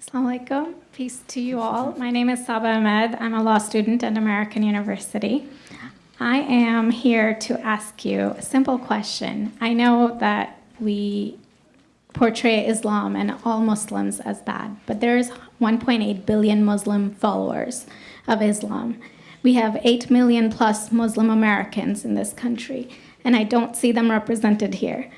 Assalamu alaikum. Peace to you all. My name is Saba Ahmed. I'm a law student at American University. I am here to ask you a simple question. I know that we portray Islam and all Muslims as bad, but there's 1.8 billion Muslim followers of Islam. We have 8 million plus Muslim Americans in this country, and I don't see them represented here.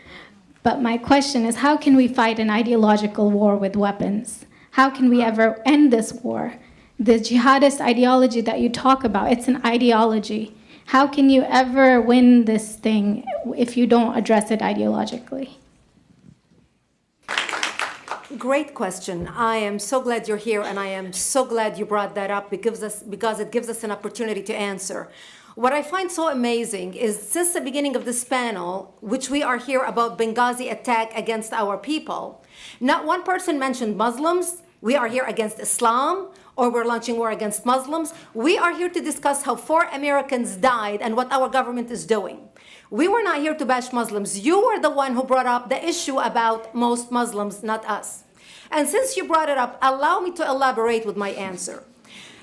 But my question is, how can we fight an ideological war with weapons? How can we ever end this war? The jihadist ideology that you talk about, it's an ideology. How can you ever win this thing if you don't address it ideologically? Great question. I am so glad you're here, and I am so glad you brought that up because it gives us an opportunity to answer. What I find so amazing is since the beginning of this panel, which we are here about Benghazi attack against our people, not one person mentioned Muslims. We are here against Islam, or we're launching war against Muslims. We are here to discuss how 4 Americans died and what our government is doing. We were not here to bash Muslims. You were the one who brought up the issue about most Muslims, not us. And since you brought it up, allow me to elaborate with my answer.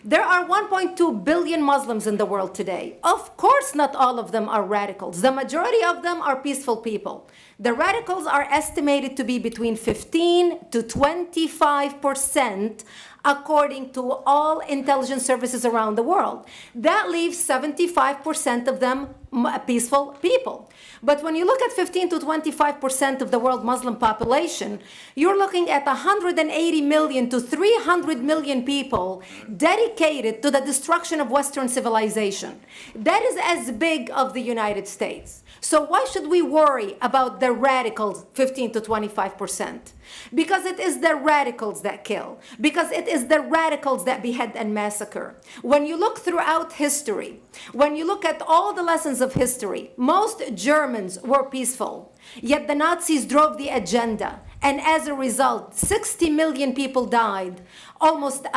There are 1.2 billion Muslims in the world today. Of course, not all of them are radicals. The majority of them are peaceful people. The radicals are estimated to be between 15 to 25%, according to all intelligence services around the world. That leaves 75% of them peaceful people. But when you look at 15 to 25% of the world Muslim population, you're looking at 180 million to 300 million people dedicated to the destruction of Western civilization. That is as big of the United States. So why should we worry about the radicals, 15 to 25%? Because it is the radicals that kill. Because it is the radicals that behead and massacre. When you look throughout history, when you look at all the lessons of history, most Germans were peaceful. Yet the Nazis drove the agenda. And as a result, 60 million people died. Almost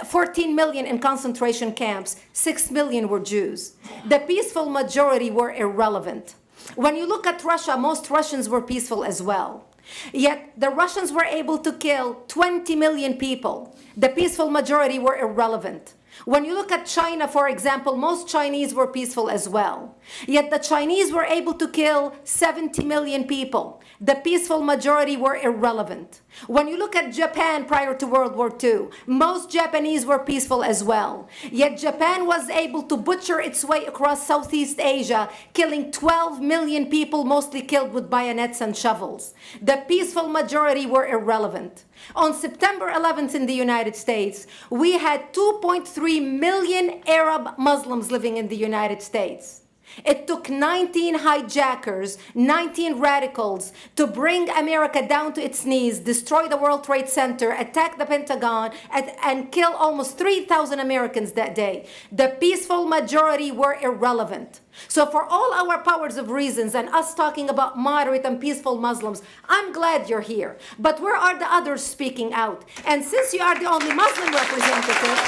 14 million in concentration camps. 6 million were Jews. The peaceful majority were irrelevant. When you look at Russia, most Russians were peaceful as well. Yet the Russians were able to kill 20 million people. The peaceful majority were irrelevant. When you look at China, for example, most Chinese were peaceful as well. Yet the Chinese were able to kill 70 million people. The peaceful majority were irrelevant. When you look at Japan prior to World War II, most Japanese were peaceful as well. Yet Japan was able to butcher its way across Southeast Asia, killing 12 million people, mostly killed with bayonets and shovels. The peaceful majority were irrelevant. On September 11th in the United States, we had 2.3 million Arab Muslims living in the United States. It took 19 hijackers, 19 radicals to bring America down to its knees, destroy the World Trade Center, attack the Pentagon, and kill almost 3,000 Americans that day. The peaceful majority were irrelevant. So for all our powers of reasons and us talking about moderate and peaceful Muslims, I'm glad you're here. But where are the others speaking out? And since you are the only Muslim representative,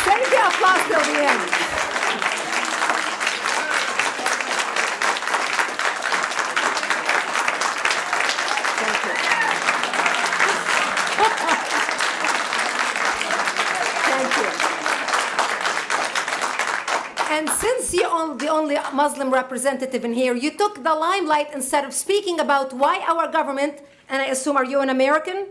save the applause till the end. Thank you. Thank you. And since you're the only Muslim representative in here, you took the limelight instead of speaking about why our government, and I assume, are you an American?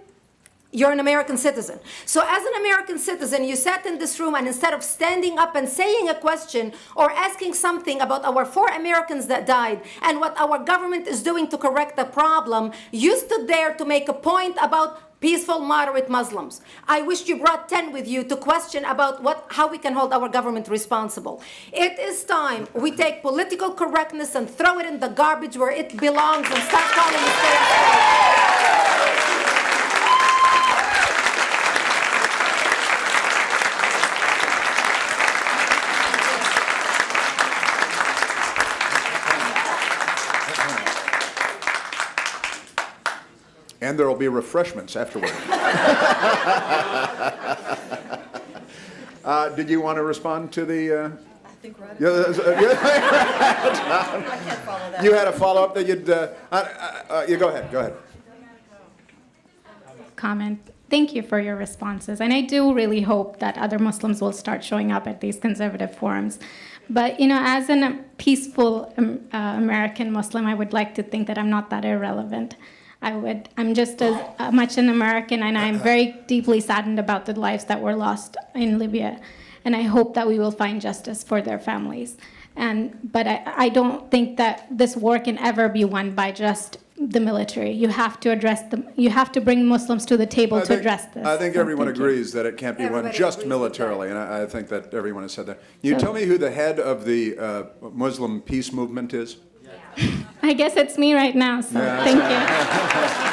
You're an American citizen. So as an American citizen, you sat in this room, and instead of standing up and saying a question or asking something about our 4 Americans that died and what our government is doing to correct the problem, you stood there to make a point about peaceful, moderate Muslims. I wish you brought 10 with you to question about how we can hold our government responsible. It is time we take political correctness and throw it in the garbage where it belongs and stop calling it fair. And there will be refreshments afterward. Did you want to respond to the think we're out of Yeah, I can't follow that. you had a follow-up that you'd, you go ahead. Comment. Thank you for your responses. And I do really hope that other Muslims will start showing up at these conservative forums. But, you know, as a peaceful American Muslim, I would like to think that I'm not that irrelevant. I'm just as much an American, and I'm very deeply saddened about the lives that were lost in Libya. And I hope that we will find justice for their families. But I don't think that this war can ever be won by just the military. You have to you have to bring Muslims to the table to address this. I think So everyone thank you. agrees that it can't be won Everybody just agrees with militarily, and I think that everyone has said that. You So- tell me who the head of the Muslim peace movement is? I guess it's me right now, so Yeah. thank you.